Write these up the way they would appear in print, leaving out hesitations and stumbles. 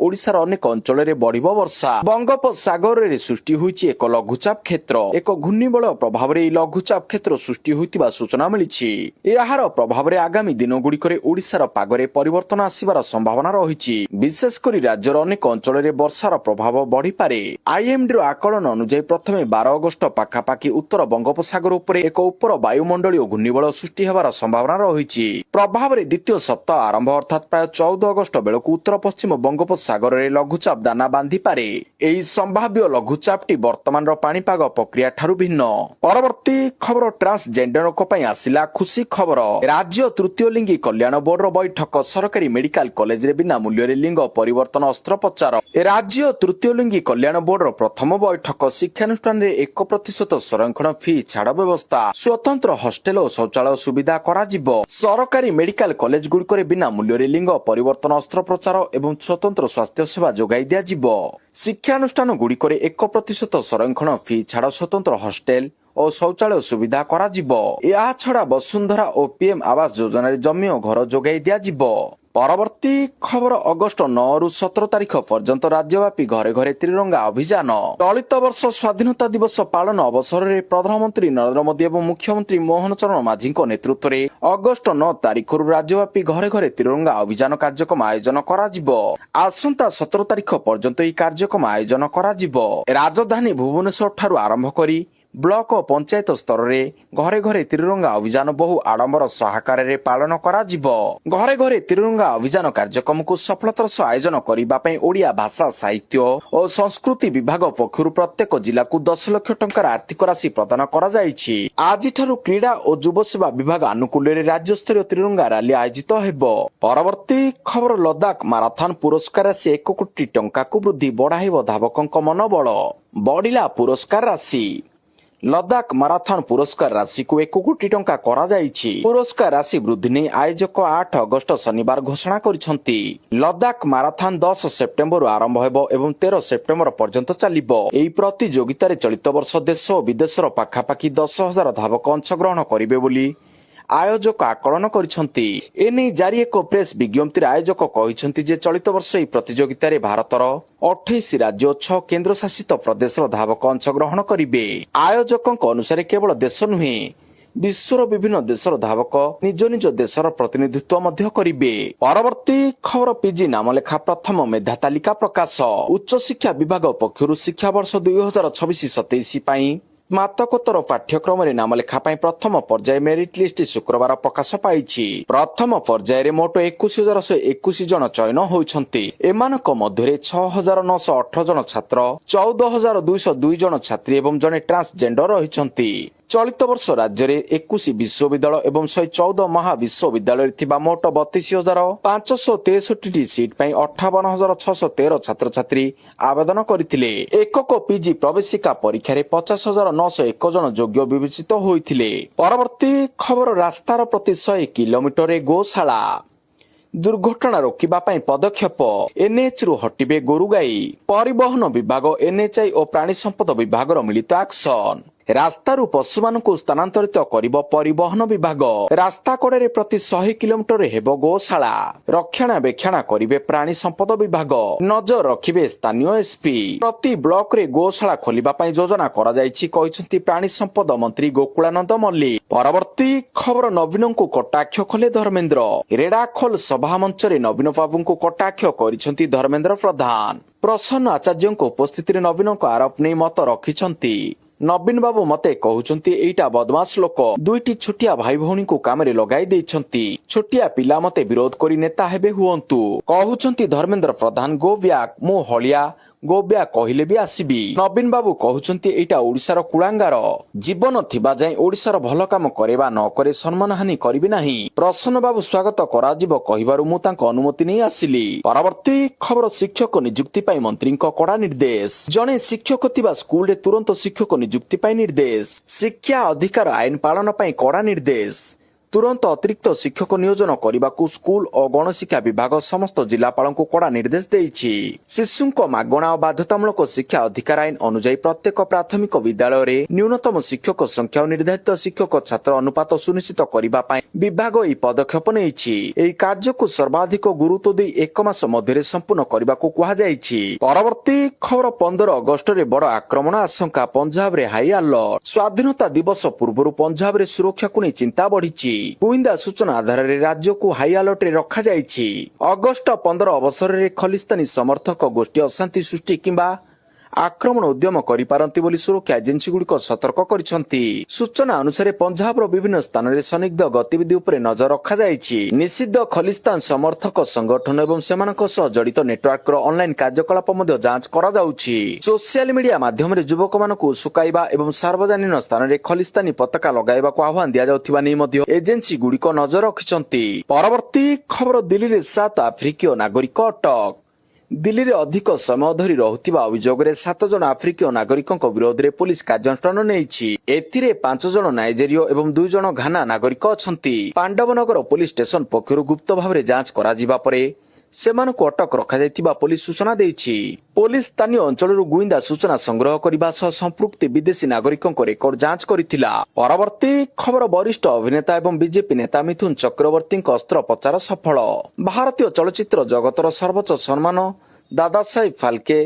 ओडिशार अनेक अंचल बढ़िबो वर्षा। बंगोपसागर रे सृष्टि होईछि एक लघुचाप क्षेत्र। एक घूर्णिबल प्रभाव रे लघुचाप क्षेत्र सृष्टि होइतिबा सूचना मिलिछि। एहार प्रभाव रे आगामी दिन गुड़िकरे ओडिशार पागरे परिवर्तन आसिबार संभावना रहिछि। विशेष करी राज्यर अनेक अंचल रे वर्षार प्रभाव बढ़ी पारे। आईएमडी रो आकलन अनुसार प्रथमे 12 अगस्त पाखापाखि उत्तर बंगोपसागर उपरे एक उपर वायुमंडलीय घूर्णिबल सृष्टि हेबार संभावना रहिछि। प्रभाव रे द्वितीय सप्ताह आरंभ अर्थात प्राय 14 अगस्त बेलकु उत्तर पश्चिम बंगोपसागर रे लघुचाप दाना बांधि पारे। एही संभाव्य लघुचापटी वर्तमान रो पाणीपाग प्रक्रिया ठारू भिन्न। परवर्ती खबर ट्रांसजेंडरक पई आसिला खुशी खबर। राज्य तृतीय लिंगी कल्याण बोर्ड रो बैठक। सरकारी मेडिकल कॉलेज रे बिना मूल्य रे लिंग परिवर्तन अस्त्रोपचार। राज्य तृतीय लिंगी कल्याण बोर्ड रो प्रथम बैठक। शिक्षानुष्ठान रे 1% संरक्षण फी छाड़ व्यवस्था। स्वतंत्र हॉस्टेल और शौचालय सुविधा करा जिवो। सरकारी मेडिकल कॉलेज गुड़िक बिना मूल्य रे लिंग परिवर्तन अस्त्रोपचार एवं स्वतंत्र स्वास्थ्य सेवा जोगाई दिया जिवो। शिक्षानुष्ठान गुड़िक 1% संरक्षण फी छाड़ स्वतंत्र हॉस्टेल और शौचालय सुविधा करा जिवो। या छड़ा वसुंधरा और पीएम आवास योजना रे जमी और घर जोगाई दिया जिवो। परवर्ती खबर अगस्त 9 रु 17 तारिख पर्यंत राज्यव्यापी घरे घरे त्रिरंगा अभियान। चलित वर्ष स्वाधीनता दिवस पालन अवसर में प्रधानमंत्री नरेंद्र मोदी और मुख्यमंत्री मोहन चरण माझी नेतृत्व में अगस्त 9 तारिख राज्यव्यापी घरे घरे त्रिरंगा अभियान कार्यक्रम आयोजन करा जिवो। आसंता 17 तारिख पर्यंत यह कार्यक्रम आयोजन करा जिवो। राजधानी भुवनेश्वर ठारू आरंभ करी ब्लॉक और पंचायत स्तर रे घरे घरे त्रिरंगा अभियान बहु आडंबर सहकार रे पालन करा जिवो। घरे घरे त्रिरंगा अभियान कार्यक्रम को सफलतार सह आयोजन करिबा पई ओडिया भाषा साहित्य और संस्कृति विभाग पक्षरु प्रत्येक जिला को 10 लाख टंकार आर्थिक राशि प्रदान करा जायछि। आज ठारू क्रीड़ा और युव सेवा विभाग आनुकूल्य रे राज्य स्तरीय त्रिरंगा रैली आयोजित हेबो। परवर्ती खबर लद्दाख माराथन पुरस्कार राशि 1 कोटी टंका को वृद्धि बढ़ाइबो। धावकंक मनोबल बढ़िला। पुरस्कार राशि लद्दाख माराथन पुरस्कार राशि को 1 कोटी टंका करा जायछि। पुरस्कार राशि वृद्धि नै आयोजक 8 अगस्त शनिवार घोषणा करिसंती। लद्दाख माराथन 10 सेप्टेम्बर आरंभ हेबो एवं 13 सेप्टेम्बर पर्यंत चलिबो। एही प्रतियोगिता रे चलित वर्ष देश और विदेशर पाखापाखि 10,000 धावक अंशग्रहण करिवे बोली आयोजक आकलन करिसंती। एने जारी एक प्रेस विज्ञप्ति आयोजक कहिसंती जे चलित वर्ष ଏହି प्रतियोगिता रे भारतर 28 राज्य और 6 केंद्र शासित प्रदेशर धावक अंशग्रहण करिवे। आयोजकଙ୍କ अनुसार केवल देश नुहे विश्वर विभिन्न देशर धावक निज निज देशर प्रतिनिधित्व मध्य करिवे। परवर्ती खबर पीजी नामलेखा प्रथम मेधा तालिका प्रकाश। उच्च शिक्षा विभाग पक्षरु शिक्षा वर्ष 2026-27 पई स्नातकोत्तर पाठ्यक्रम रे नामलेखा पई प्रथम पर्याय मेरिट लिस्ट शुक्रवार प्रकाश पाइछि। प्रथम पर्याय रे मोट 21,121 जन चयन होइछंती। एमानक मध्यरे 6,908 जन छात्र, 14,202 जन छात्री एवं जने ट्रांसजेंडर रहिछंती। चलित वर्ष राज्य रे 21 विश्वविद्यालय एवं 114 महाविश्वविद्यालय थिबा मोट 32,563 सीट पई 58,613 छात्र छात्री आवेदन करिथिले। एकक पीजी प्रवेशिका परीक्षा रे 50,901 जन योग्य विवेचित होइथिले। परवर्ती खबर रास्तार प्रति 100 किलोमीटर रे गोशाला। दुर्घटना रोकिबा पई पदक्षेप। एनएच रु हटिबे गोरु गाई। परिवहन विभाग, एनएचआई और प्राणी संपद विभाग रो मिलित एक्शन। रास्तारू पशु मानकु स्थानांतरित करिबो परिवहन विभाग। रास्ता कड़े प्रति 100 किलोमीटर हेबो गोशाला। रक्षणाबेक्षण करिवे प्राणी संपद विभाग। नजर रखिबे स्थानीय एसपी। प्रति ब्लॉक रे गोशाला खोलिबा पई योजना करा जायछि कहिसंती प्राणी संपद मंत्री गोकुलानंद मल्लिक। परवर्ती खबर नवीन को कटाक्ष कले धर्मेंद्र। रेडाखोल सभा मंच रे नवीन बाबू को कटाक्ष करिसंती धर्मेंद्र प्रधान। प्रसन्न आचार्य उपस्थिति रे नवीन को आरोप नै मत रखिसंती। नवीन बाबू मते कहउचंती एटा बदमाश लोक। दुईटी छोटिया भाई भौणी को काम रे लगाई देइछंती। छोटिया पिला मते विरोध करी नेता हेबे हुअंतु कहउचंती धर्मेंद्र प्रधान। गो ब्याक मु हलिया गोब्या कहिले भी आसीबी। नवीन बाबू कहउचंती एटा ओडिसार कुळांगार। जीवन थिबा जाय ओडिसार भल काम करेबा न करे सम्मान हानि करिबि नाही। प्रसन्न बाबू स्वागत करा जिवो कहिबारु मु तांको अनुमति नै आसिली। परवर्ती खबर शिक्षक नियुक्ति पाई मंत्री को कड़ा निर्देश। जने शिक्षक थिबा स्कूल रे तुरंत शिक्षक नियुक्ति पाई निर्देश। शिक्षा अधिकार आईन पालन पाई कड़ा निर्देश। ତୁରନ୍ତ ଅତିରିକ୍ତ ଶିକ୍ଷକ ନିୟୋଜନ କରିବାକୁ ସ୍କୁଲ ଓ ଗଣଶିକ୍ଷା ବିଭାଗ ସମସ୍ତ ଜିଲ୍ଲାପାଳଙ୍କୁ କଡ଼ା ନିର୍ଦ୍ଦେଶ ଦେଇଛି। ଶିଶୁଙ୍କ ମାଗଣା ଓ ବାଧ୍ୟତାମୂଳକ ଶିକ୍ଷା ଅଧିକାର ଆଇନ ଅନୁଯାୟୀ ପ୍ରତ୍ୟେକ ପ୍ରାଥମିକ ବିଦ୍ୟାଳୟରେ ନ୍ୟୁନତମ ଶିକ୍ଷକ ସଂଖ୍ୟା ଓ ନିର୍ଦ୍ଧାରିତ ଶିକ୍ଷକ ଛାତ୍ର ଅନୁପାତ ସୁନିଶ୍ଚିତ କରିବା ପାଇଁ ବିଭାଗ ଏହି ପଦକ୍ଷେପ ନେଇଛି। ଏହି କାର୍ଯ୍ୟକୁ ସର୍ବାଧିକ ଗୁରୁତ୍ୱ ଦେଇ 1 ମାସ ମଧ୍ୟରେ ସମ୍ପୂର୍ଣ୍ଣ କରିବାକୁ କୁହାଯାଇଛି। ପରବର୍ତ୍ତୀ ଖବର 15 ଅଗଷ୍ଟରେ ବଡ଼ ଆକ୍ରମଣ ଆଶଙ୍କା, ପଞ୍ଜାବରେ ହାଇ ଆଲର୍ଟ। ସ୍ୱାଧୀନତା ଦିବସ ପୂର୍ବରୁ ପଞ୍ଜାବରେ ସୁରକ୍ଷାକୁ ନେଇ ଚିନ୍ତା ବଢିଛି। ଗୁଇନ୍ଦା ସୂଚନା ଆଧାରରେ ରାଜ୍ୟକୁ ହାଇ ଆଲର୍ଟରେ ରଖାଯାଇଛି। ଅଗଷ୍ଟ 15 ଅବସରରେ ଖଲିସ୍ତାନୀ ସମର୍ଥକ ଗୋଷ୍ଠୀ ଅଶାନ୍ତି ସୃଷ୍ଟି କିମ୍ବା ଆକ୍ରମଣ ଉଦ୍ୟମ କରିପାରନ୍ତି ବୋଲି ସୁରକ୍ଷା ଏଜେନ୍ସିଗୁଡ଼ିକ ସତର୍କ କରିଛନ୍ତି। ସୂଚନା ଅନୁସାରେ ପଞ୍ଜାବର ବିଭିନ୍ନ ସ୍ଥାନରେ ସନ୍ଦିଗ୍ଧ ଗତିବିଧି ଉପରେ ନଜର ରଖାଯାଇଛି। ନିଷିଦ୍ଧ ଖଲିସ୍ତାନ ସମର୍ଥକ ସଂଗଠନ ଏବଂ ସେମାନଙ୍କ ସହ ଜଡ଼ିତ ନେଟୱାର୍କର ଅନଲାଇନ କାର୍ଯ୍ୟକଳାପ ମଧ୍ୟ ଯାଞ୍ଚ କରାଯାଉଛି। ସୋସିଆଲ ମିଡିଆ ମାଧ୍ୟମରେ ଯୁବକମାନଙ୍କୁ ଉସୁକାଇବା ଏବଂ ସାର୍ବଜନୀନ ସ୍ଥାନରେ ଖଲିସ୍ତାନୀ ପତାକା ଲଗାଇବାକୁ ଆହ୍ୱାନ ଦିଆଯାଉଥିବା ନେଇ ମଧ୍ୟ ଏଜେନ୍ସିଗୁଡ଼ିକ ନଜର ରଖିଛନ୍ତି। ପରବର୍ତ୍ତୀ ଖବର, ଦିଲ୍ଲୀରେ 7 ଆଫ୍ରିକୀୟ ନାଗରିକ ଅଟକ। ଦିଲ୍ଲୀରେ ଅଧିକ ସମୟ ଧରି ରହୁଥିବା ଅଭିଯୋଗରେ 7 ଜଣ ଆଫ୍ରିକୀୟ ନାଗରିକଙ୍କ ବିରୋଧରେ ପୁଲିସ କାର୍ଯ୍ୟାନୁଷ୍ଠାନ ନେଇଛି। ଏଥିରେ 5 ଜଣ ନାଇଜେରୀୟ ଏବଂ 2 ଜଣ ଘାନା ନାଗରିକ ଅଛନ୍ତି। ପାଣ୍ଡବନଗର ପୁଲିସ ଷ୍ଟେସନ ପକ୍ଷରୁ ଗୁପ୍ତ ଭାବରେ ଯାଞ୍ଚ କରାଯିବା ପରେ ସେମାନଙ୍କୁ ଅଟକ ରଖାଯାଇଥିବା ପୁଲିସ ସୂଚନା ଦେଇଛି। ପୁଲିସ ସ୍ଥାନୀୟ ଅଞ୍ଚଳରୁ ଗୁଇନ୍ଦା ସୂଚନା ସଂଗ୍ରହ କରିବା ସହ ସମ୍ପୃକ୍ତ ବିଦେଶୀ ନାଗରିକଙ୍କ ରେକର୍ଡ ଯାଞ୍ଚ କରିଥିଲା। ପରବର୍ତ୍ତୀ ଖବର, ବରିଷ୍ଠ ଅଭିନେତା ଏବଂ ବିଜେପି ନେତା ମିଥୁନ ଚକ୍ରବର୍ତ୍ତୀଙ୍କ ଅସ୍ତ୍ରୋପଚାର ସଫଳ। ଭାରତୀୟ ଚଳଚ୍ଚିତ୍ର ଜଗତର ସର୍ବୋଚ୍ଚ ସମ୍ମାନ ଦାଦା ସାହେବ ଫାଲକେ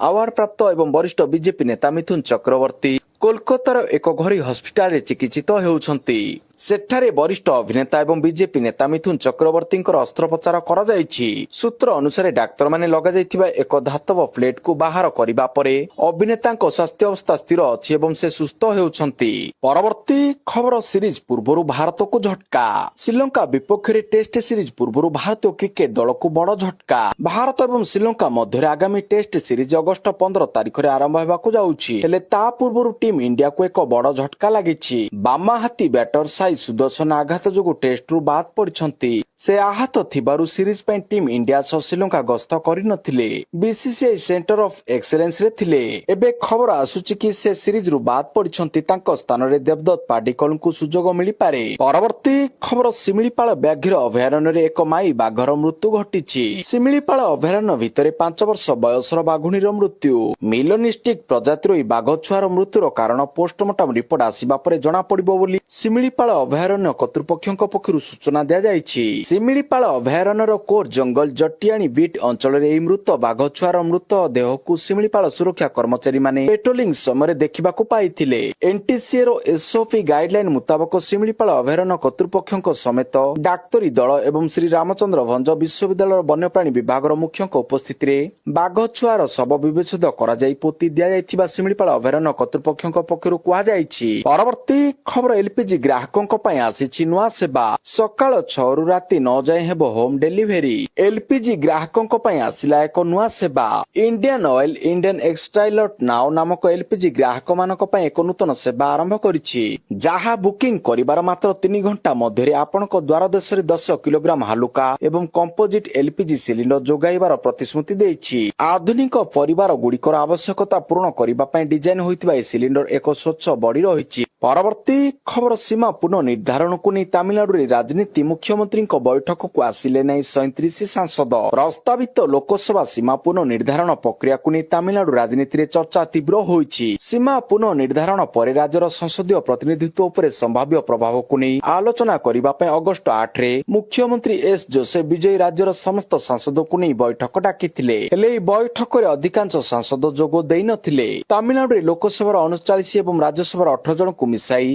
ଆୱାର୍ଡ ପ୍ରାପ୍ତ ଏବଂ ବରିଷ୍ଠ ବିଜେପି ନେତା ମିଥୁନ ଚକ୍ରବର୍ତ୍ତୀ କୋଲକାତାର ଏକ ଘରୋଇ ହସ୍ପିଟାଲରେ ଚିକିତ୍ସିତ ହେଉଛନ୍ତି। ସେଠାରେ ବରିଷ୍ଠ ଅଭିନେତା ଏବଂ ବିଜେପି ନେତା ମିଥୁନ ଚକ୍ରବର୍ତ୍ତୀଙ୍କର ଅସ୍ତ୍ରୋପଚାର କରାଯାଇଛି। ସୂତ୍ର ଅନୁସାରେ ଡାକ୍ତରମାନେ ଲଗାଯାଇଥିବା ଏକ ଧାତବ ପ୍ଲେଟକୁ ବାହାର କରିବା ପରେ ଅଭିନେତାଙ୍କ ସ୍ୱାସ୍ଥ୍ୟ ଅବସ୍ଥା ସ୍ଥିର ଅଛି ଏବଂ ସେ ସୁସ୍ଥ ହେଉଛନ୍ତି। ପରବର୍ତ୍ତୀ ଖବର, ସିରିଜ ପୂର୍ବରୁ ଭାରତକୁ ଝଟକା। ଶ୍ରୀଲଙ୍କା ବିପକ୍ଷରେ ଟେଷ୍ଟ ସିରିଜ ପୂର୍ବରୁ ଭାରତୀୟ କ୍ରିକେଟ ଦଳକୁ ବଡ଼ ଝଟକା। ଭାରତ ଏବଂ ଶ୍ରୀଲଙ୍କା ମଧ୍ୟରେ ଆଗାମୀ ଟେଷ୍ଟ ସିରିଜ ଅଗଷ୍ଟ 15 ତାରିଖରେ ଆରମ୍ଭ ହେବାକୁ ଯାଉଛି। ହେଲେ ତା ପୂର୍ବରୁ ଟିମ୍ ଇଣ୍ଡିଆକୁ ଏକ ବଡ଼ ଝଟକା ଲାଗିଛି। ବାମାହାତୀ ବ୍ୟାଟର ସାଇ ସୁଦର୍ଶନ ଆଘାତ ଯୋଗୁଁ ଟେଷ୍ଟରୁ ବାଦ ପଡ଼ିଛନ୍ତି। ସେ ଆହତ ଥିବାରୁ ସିରିଜ ପାଇଁ ଟିମ୍ ଇଣ୍ଡିଆ ସହ ଶ୍ରୀଲଙ୍କା ଗସ୍ତ କରିନଥିଲେ। ବିସିସିଆଇ ସେଣ୍ଟର ଅଫ୍ ଏକ୍ସେଲେନ୍ସରେ ଥିଲେ। ଏବେ ଖବର ଆସୁଛି କି ସେ ସିରିଜରୁ ବାଦ ପଡ଼ିଛନ୍ତି। ତାଙ୍କ ସ୍ଥାନରେ ଦେବଦତ୍ତ ପାଡିକଲଙ୍କୁ ସୁଯୋଗ ମିଳିପାରେ। ପରବର୍ତ୍ତୀ ଖବର, ଶିମିଳିପାଳ ବ୍ୟାଘ୍ର ଅଭୟାରଣ୍ୟରେ ଏକ ମାଇ ବାଘର ମୃତ୍ୟୁ ଘଟିଛି। ଶିମିଳିପାଳ ଅଭୟାରଣ୍ୟ ଭିତରେ 5 ବର୍ଷ ବୟସର ବାଘୁଣୀର ମୃତ୍ୟୁ। ମିଲୋନିଷ୍ଟିକ୍ ପ୍ରଜାତିର ଏହି ବାଘ ଛୁଆର ମୃତ୍ୟୁର କାରଣ ପୋଷ୍ଟମର୍ଟମ ରିପୋର୍ଟ ଆସିବା ପରେ ଜଣାପଡ଼ିବ ବୋଲି ଶିମିଳିପାଳ ଅଭୟାରଣ୍ୟ କର୍ତ୍ତୃପକ୍ଷଙ୍କ ପକ୍ଷରୁ ସୂଚନା ଦିଆଯାଇଛି। ଶିମିଳିପାଳ ଅଭୟାରଣ୍ୟର କୋର ଜଙ୍ଗଲ ଜଟିଆଣି ବିଟ୍ ଅଞ୍ଚଳରେ ଏହି ମୃତ ବାଘ ଛୁଆର ମୃତ ଦେହକୁ ଶିମିଳିପାଳ ସୁରକ୍ଷା କର୍ମଚାରୀମାନେ ପେଟ୍ରୋଲିଂ ସମୟରେ ଦେଖିବାକୁ ପାଇଥିଲେ। ଏନ୍ଟିସିଏର ଏସ୍ଓପି ଗାଇଡଲାଇନ ମୁତାବକ ଶିମିଳିପାଳ ଅଭୟାରଣ୍ୟ କର୍ତ୍ତୃପକ୍ଷଙ୍କ ସମେତ ଡାକ୍ତରୀ ଦଳ ଏବଂ ଶ୍ରୀ ରାମଚନ୍ଦ୍ର ଭଞ୍ଜ ବିଶ୍ୱବିଦ୍ୟାଳୟର ବନ୍ୟପ୍ରାଣୀ ବିଭାଗର ମୁଖ୍ୟଙ୍କ ଉପସ୍ଥିତିରେ ବାଘ ଛୁଆର ଶବ ବିବେଚନା କରାଯାଇ ପୋତି ଦିଆଯାଇଥିବା ଶିମିଳିପାଳ ଅଭୟାରଣ୍ୟ କର୍ତ୍ତୃପକ୍ଷଙ୍କ ପକ୍ଷରୁ କୁହାଯାଇଛି। ପରବର୍ତ୍ତୀ ଖବର, ଏଲପିଜି ଗ୍ରାହକଙ୍କ ପାଇଁ ଆସିଛି ନୂଆ ସେବା। ସକାଳ 6ରୁ ରାତି 9 ଯାଏଁ ହେବ ହୋମ ଡେଲିଭରି। ଏଲପିଜି ଗ୍ରାହକଙ୍କ ପାଇଁ ଆସିଲା ଏକ ନୂଆ ସେବା। ଇଣ୍ଡିଆନ ଅଏଲ ଇଣ୍ଡିଆନ ଏକ୍ସଟ୍ରାଇଲଟ ନାଓ ନାମକ ଏଲପିଜି ଗ୍ରାହକମାନଙ୍କ ପାଇଁ ଏକ ନୂତନ ସେବା ଆରମ୍ଭ କରିଛି, ଯାହା ବୁକିଂ କରିବାର ମାତ୍ର 3 ଘଣ୍ଟା ମଧ୍ୟରେ ଆପଣଙ୍କ ଦ୍ୱାରଦେଶରେ 10 କିଲୋଗ୍ରାମ ହାଲୁକା ଏବଂ କମ୍ପୋଜିଟ୍ ଏଲପିଜି ସିଲିଣ୍ଡର ଯୋଗାଇବାର ପ୍ରତିଶ୍ରୁତି ଦେଇଛି। ଆଧୁନିକ ପରିବାର ଗୁଡ଼ିକର ଆବଶ୍ୟକତା ପୂରଣ କରିବା ପାଇଁ ଡିଜାଇନ ହୋଇଥିବା ଏହି ସିଲିଣ୍ଡର ଏକ ସ୍ୱଚ୍ଛ ବଡି ରହିଛି। ପରବର୍ତ୍ତୀ ଖବର, ସୀମା ପୁନଃନିର୍ଦ୍ଧାରଣକୁ ନେଇ ତାମିଲନାଡୁରେ ରାଜନୀତି। ମୁଖ୍ୟମନ୍ତ୍ରୀଙ୍କ ବୈଠକକୁ ଆସିଲେ ନାହିଁ 37 ସାଂସଦ। ପ୍ରସ୍ତାବିତ ଲୋକସଭା ସୀମା ପୁନଃନିର୍ଦ୍ଧାରଣ ପ୍ରକ୍ରିୟାକୁ ନେଇ ତାମିଲନାଡୁ ରାଜନୀତିରେ ଚର୍ଚ୍ଚା ତୀବ୍ର ହୋଇଛି। ସୀମା ପୁନଃନିର୍ଦ୍ଧାରଣ ପରେ ରାଜ୍ୟର ସଂସଦୀୟ ପ୍ରତିନିଧିତ୍ୱ ଉପରେ ସମ୍ଭାବ୍ୟ ପ୍ରଭାବକୁ ନେଇ ଆଲୋଚନା କରିବା ପାଇଁ ଅଗଷ୍ଟ 8ରେ ମୁଖ୍ୟମନ୍ତ୍ରୀ ଏସ୍ ଜୋସେଫ ବିଜୟୀ ରାଜ୍ୟର ସମସ୍ତ ସାଂସଦଙ୍କୁ ନେଇ ବୈଠକ ଡାକିଥିଲେ। ହେଲେ ଏହି ବୈଠକରେ ଅଧିକାଂଶ ସାଂସଦ ଯୋଗ ଦେଇନଥିଲେ। ତାମିଲନାଡୁରେ ଲୋକସଭାର 39 ଏବଂ ରାଜ୍ୟସଭାର 18 ଜଣଙ୍କୁ ମିଶାଇ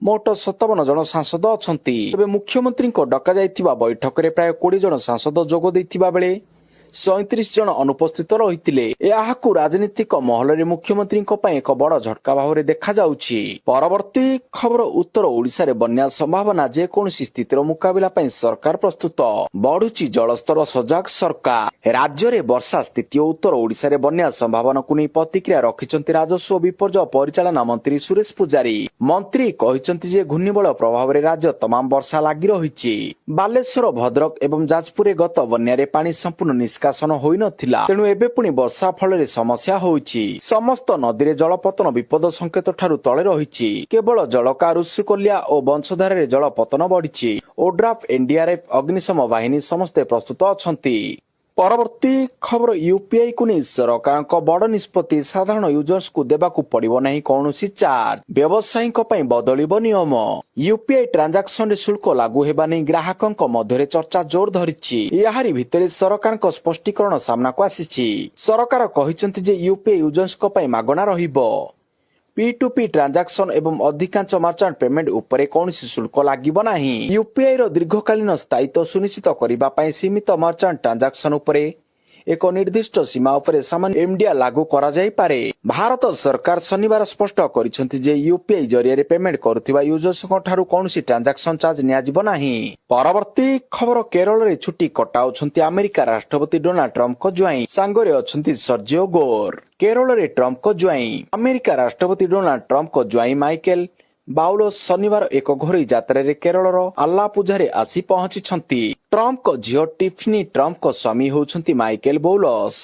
ମୋଟ 57 ଜଣ ସାଂସଦ ଅଛନ୍ତି। ତେବେ ମୁଖ୍ୟମନ୍ତ୍ରୀଙ୍କ ଡକାଯାଇଥିବା ବୈଠକରେ ପ୍ରାୟ 20 ଜଣ ସାଂସଦ ଯୋଗ ଦେଇଥିବା ବେଳେ 37 ଜଣ ଅନୁପସ୍ଥିତ ରହିଥିଲେ। ଏହାକୁ ରାଜନୈତିକ ମହଲରେ ମୁଖ୍ୟମନ୍ତ୍ରୀଙ୍କ ପାଇଁ ଏକ ବଡ଼ ଝଟକା ଭାବରେ ଦେଖାଯାଉଛି। ପରବର୍ତ୍ତୀ ଖବର, ଉତ୍ତର ଓଡ଼ିଶାରେ ବନ୍ୟା ସମ୍ଭାବନା। ଯେକୌଣସି ସ୍ଥିତିର ମୁକାବିଲା ପାଇଁ ସରକାର ପ୍ରସ୍ତୁତ। ବଢୁଛି ଜଳସ୍ତର, ସଜାଗ ସରକାର। ରାଜ୍ୟରେ ବର୍ଷା ସ୍ଥିତି ଓ ଉତ୍ତର ଓଡ଼ିଶାରେ ବନ୍ୟା ସମ୍ଭାବନାକୁ ନେଇ ପ୍ରତିକ୍ରିୟା ରଖିଛନ୍ତି ରାଜସ୍ୱ ଓ ବିପର୍ଯ୍ୟୟ ପରିଚାଳନା ମନ୍ତ୍ରୀ ସୁରେଶ ପୂଜାରୀ। ମନ୍ତ୍ରୀ କହିଛନ୍ତି ଯେ ଘୂର୍ଣ୍ଣିବଳୟ ପ୍ରଭାବରେ ରାଜ୍ୟ ତମାମ ବର୍ଷା ଲାଗି ରହିଛି। ବାଲେଶ୍ୱର, ଭଦ୍ରକ ଏବଂ ଯାଜପୁରରେ ଗତ ବନ୍ୟାରେ ପାଣି ସମ୍ପୂର୍ଣ୍ଣ ନିଷ୍କାସିତ ନିଷ୍କାସନ ହୋଇନଥିଲା। ତେଣୁ ଏବେ ପୁଣି ବର୍ଷା ଫଳରେ ସମସ୍ୟା ହୋଇଛି। ସମସ୍ତ ନଦୀରେ ଜଳପତନ ବିପଦ ସଂକେତ ଠାରୁ ତଳେ ରହିଛି। କେବଳ ଜଳକା ଋଷିକୋଲିଆ ଓ ବଂଶଧାରରେ ଜଳପତନ ବଢିଛି। ଓଡ୍ରାଫ, ଏନଡିଆରଏଫ, ଅଗ୍ନିଶମ ବାହିନୀ ସମସ୍ତେ ପ୍ରସ୍ତୁତ ଅଛନ୍ତି। ପରବର୍ତ୍ତୀ ଖବର ୟୁପିଆଇକୁ ନେଇ ସରକାରଙ୍କ ବଡ଼ ନିଷ୍ପତ୍ତି। ସାଧାରଣ ୟୁଜର୍ସକୁ ଦେବାକୁ ପଡ଼ିବ ନାହିଁ କୌଣସି ଚାର୍ଜ। ବ୍ୟବସାୟୀଙ୍କ ପାଇଁ ବଦଳିବ ନିୟମ। ୟୁପିଆଇ ଟ୍ରାଞ୍ଜାକ୍ସନରେ ଶୁଳ୍କ ଲାଗୁ ହେବା ନେଇ ଗ୍ରାହକଙ୍କ ମଧ୍ୟରେ ଚର୍ଚ୍ଚା ଜୋର ଧରିଛି। ଏହାରି ଭିତରେ ସରକାରଙ୍କ ସ୍ପଷ୍ଟୀକରଣ ସାମ୍ନାକୁ ଆସିଛି। ସରକାର କହିଛନ୍ତି ଯେ ୟୁପିଆଇ ୟୁଜର୍ସଙ୍କ ପାଇଁ ମାଗଣା ରହିବ। P2P ଟ୍ରାଞ୍ଜାକ୍ସନ ଏବଂ ଅଧିକାଂଶ ମର୍ଚାଣ୍ଟ ପେମେଣ୍ଟ ଉପରେ କୌଣସି ଶୁଳ୍କ ଲାଗିବ ନାହିଁ। ୟୁପିଆଇର ଦୀର୍ଘକାଳୀନ ସ୍ଥାୟିତ୍ୱ ସୁନିଶ୍ଚିତ କରିବା ପାଇଁ ସୀମିତ ମର୍ଚାଣ୍ଟ ଟ୍ରାଞ୍ଜାକ୍ସନ ଉପରେ ଏକ ନିର୍ଦ୍ଦିଷ୍ଟ ସୀମା ଉପରେ ସାମାନ୍ୟ ଏମଡିଆର ଲାଗୁ କରାଯାଇପାରେ। ଭାରତ ସରକାର ଶନିବାର ସ୍ପଷ୍ଟ କରିଛନ୍ତି ଯେ ୟୁପିଆଇ ଜରିଆରେ ପେମେଣ୍ଟ କରୁଥିବା ୟୁଜର୍ସଙ୍କ ଠାରୁ କୌଣସି ଟ୍ରାଞ୍ଜାକ୍ସନ ଚାର୍ଜ ନିଆଯିବ ନାହିଁ। ପରବର୍ତ୍ତୀ ଖବର କେରଳରେ ଛୁଟି କଟାଉଛନ୍ତି ଆମେରିକା ରାଷ୍ଟ୍ରପତି ଡୋନାଲ୍ଡ ଟ୍ରମ୍ପଙ୍କ ଜ୍ୱାଇଁ। ସାଙ୍ଗରେ ଅଛନ୍ତି ସର୍ଜିଓ ଗୋର। କେରଳରେ ଟ୍ରମ୍ପଙ୍କ ଜ୍ୱାଇଁ। ଆମେରିକା ରାଷ୍ଟ୍ରପତି ଡୋନାଲ୍ଡ ଟ୍ରମ୍ପଙ୍କ ଜ୍ୱାଇଁ ମାଇକେଲ ବାଉଲୋସ ଶନିବାର ଏକ ଘରୋଇ ଯାତ୍ରାରେ କେରଳର ଆଲ୍ଲାପୁଝାରେ ଆସି ପହଞ୍ଚିଛନ୍ତି। ଟ୍ରମ୍ପଙ୍କ ଝିଅ ଟିଫନି ଟ୍ରମ୍ପଙ୍କ ସ୍ୱାମୀ ହେଉଛନ୍ତି ମାଇକେଲ ବୌଲସ।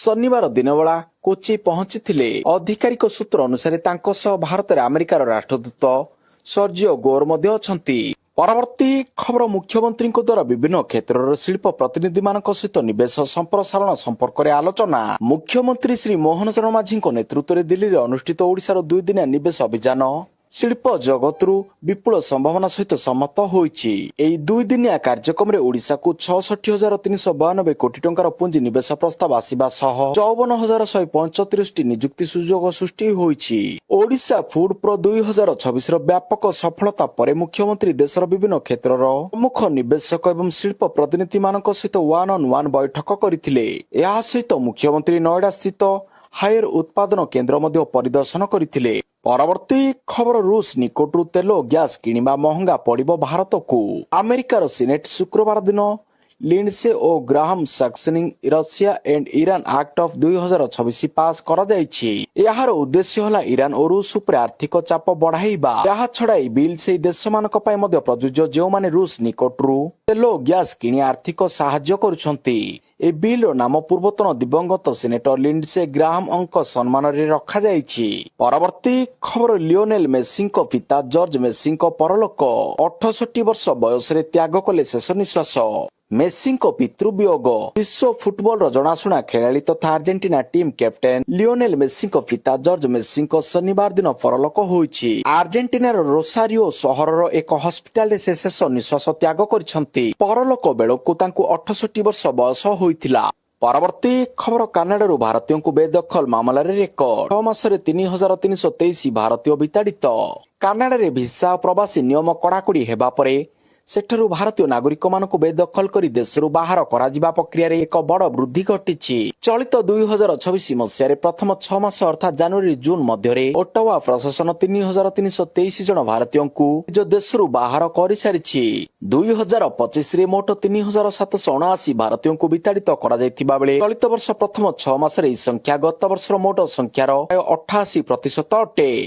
ଶନିବାର ଦିନବେଳା କୋଚି ପହଞ୍ଚିଥିଲେ। ଆଧିକାରିକ ସୂତ୍ର ଅନୁସାରେ ତାଙ୍କ ସହ ଭାରତରେ ଆମେରିକାର ରାଷ୍ଟ୍ରଦୂତ ସର୍ଜିଓ ଗୋର ମଧ୍ୟ ଅଛନ୍ତି। ପରବର୍ତ୍ତୀ ଖବର ମୁଖ୍ୟମନ୍ତ୍ରୀଙ୍କ ଦ୍ୱାରା ବିଭିନ୍ନ କ୍ଷେତ୍ରର ଶିଳ୍ପ ପ୍ରତିନିଧିମାନଙ୍କ ସହିତ ନିବେଶ ସମ୍ପ୍ରସାରଣ ସମ୍ପର୍କରେ ଆଲୋଚନା। ମୁଖ୍ୟମନ୍ତ୍ରୀ ଶ୍ରୀ ମୋହନ ଚରଣ ମାଝୀଙ୍କ ନେତୃତ୍ୱରେ ଦିଲ୍ଲୀରେ ଅନୁଷ୍ଠିତ ଓଡ଼ିଶାର 2 ଦିନିଆ ନିବେଶ ଅଭିଯାନ ଶିଳ୍ପ ଜଗତରୁ ବିପୁଳ ସମ୍ଭାବନା ସହିତ ସମାପ୍ତ ହୋଇଛି। ଏହି 2 ଦିନିଆ କାର୍ଯ୍ୟକ୍ରମରେ ଓଡ଼ିଶାକୁ 66,392 କୋଟି ଟଙ୍କାର ପୁଞ୍ଜି ନିବେଶ ପ୍ରସ୍ତାବ ଆସିବା ସହ 54,135ଟି ନିଯୁକ୍ତି ସୁଯୋଗ ସୃଷ୍ଟି ହୋଇଛି। ଓଡ଼ିଶା ଫୁଡ ପ୍ରୋ 2026ର ବ୍ୟାପକ ସଫଳତା ପରେ ମୁଖ୍ୟମନ୍ତ୍ରୀ ଦେଶର ବିଭିନ୍ନ କ୍ଷେତ୍ରର ପ୍ରମୁଖ ନିବେଶକ ଏବଂ ଶିଳ୍ପ ପ୍ରତିନିଧିମାନଙ୍କ ସହିତ ୱାନ୍ ଅନ୍ ୱାନ୍ ବୈଠକ କରିଥିଲେ। ଏହା ସହିତ ମୁଖ୍ୟମନ୍ତ୍ରୀ ନଏଡା ସ୍ଥିତ ହାୟର ଉତ୍ପାଦନ କେନ୍ଦ୍ର ମଧ୍ୟ ପରିଦର୍ଶନ କରିଥିଲେ। ପରବର୍ତ୍ତୀ ଖବର ରୁଷ ନିକଟରୁ ତେଲ ଓ ଗ୍ୟାସ୍ କିଣିବା ମହଙ୍ଗା ପଡ଼ିବ ଭାରତକୁ। ଆମେରିକାର ସିନେଟ ଶୁକ୍ରବାର ଦିନ Lindsey O Graham sanctioning Russia and Iran act of 2026 pass କରାଯାଇଛି। ଏହାର ଉଦ୍ଦେଶ୍ୟ ହେଲା ଇରାନ ଓ ରୁଷ ଉପରେ ଆର୍ଥିକ ଚାପ ବଢାଇବା। ଏହା ଛଡା ଏହି ବିଲ୍ ସେହି ଦେଶମାନଙ୍କ ପାଇଁ ମଧ୍ୟ ପ୍ରଯୁଜ୍ୟ ଯେଉଁମାନେ ରୁଷ ନିକଟରୁ ତେଲ ଓ ଗ୍ୟାସ୍ କିଣି ଆର୍ଥିକ ସାହାଯ୍ୟ କରୁଛନ୍ତି। ଏହି ବିଲ୍ର ନାମ ପୂର୍ବତନ ଦିବଙ୍ଗତ ସିନେଟର ଲିଣ୍ଡସେ ଗ୍ରାହାମଙ୍କ ସମ୍ମାନରେ ରଖାଯାଇଛି। ପରବର୍ତ୍ତୀ ଖବର ଲିଓନେଲ ମେସିଙ୍କ ପିତା ଜର୍ଜ ମେସିଙ୍କ ପରଲୋକ। 68 ବର୍ଷ ବୟସରେ ତ୍ୟାଗ କଲେ ଶେଷ ନିଶ୍ୱାସ। ମେସିଙ୍କ ପିତୃବିୟୋଗ। ବିଶ୍ୱ ଫୁଟବଲର ଜଣାଶୁଣା ଖେଳାଳି ତଥା ଆର୍ଜେଣ୍ଟିନା ଟିମ୍ କ୍ୟାପ୍ଟେନ ଲିଓନେଲ ମେସିଙ୍କ ପିତା ଜର୍ଜ ମେସିଙ୍କ ଶନିବାର ଦିନ ପରଲୋକ ହୋଇଛି। ଆର୍ଜେଣ୍ଟିନାର ରୋସାରିଓ ସହରର ଏକ ହସ୍ପିଟାଲରେ ସେ ଶେଷ ନିଶ୍ୱାସ ତ୍ୟାଗ କରିଛନ୍ତି। ପରଲୋକ ବେଳକୁ ତାଙ୍କୁ 68 ବର୍ଷ ବୟସ ହୋଇଥିଲା। ପରବର୍ତ୍ତୀ ଖବର କାନାଡାରୁ ଭାରତୀୟଙ୍କୁ ବେଦଖଲ ମାମଲାରେ ରେକର୍ଡ। 6 ମାସରେ 3,323 ଭାରତୀୟ ବିତାଡ଼ିତ। କାନାଡାରେ ଭିସା ଓ ପ୍ରବାସୀ ନିୟମ କଡ଼ାକଡ଼ି ହେବା ପରେ ସେଠାରୁ ଭାରତୀୟ ନାଗରିକମାନଙ୍କୁ ବେଦଖଲ କରି ଦେଶରୁ ବାହାର କରାଯିବା ପ୍ରକ୍ରିୟାରେ ଏକ ବଡ଼ ବୃଦ୍ଧି ଘଟିଛି। ଚଳିତ 2026 ମସିହାରେ ପ୍ରଥମ 6 ମାସ ଅର୍ଥାତ୍ ଜାନୁଆରୀ ଜୁନ ମଧ୍ୟରେ ଓଟାୱା ପ୍ରଶାସନ 3,323 ଜଣ ଭାରତୀୟଙ୍କୁ ନିଜ ଦେଶରୁ ବାହାର କରିସାରିଛି। 2025ରେ ମୋଟ 3,779 ଭାରତୀୟଙ୍କୁ ବିତାଡ଼ିତ କରାଯାଇଥିବା ବେଳେ ଚଳିତ ବର୍ଷ ପ୍ରଥମ 6 ମାସରେ ଏହି ସଂଖ୍ୟା ଗତ ବର୍ଷର ମୋଟ ସଂଖ୍ୟାର 88% ଅଟେ।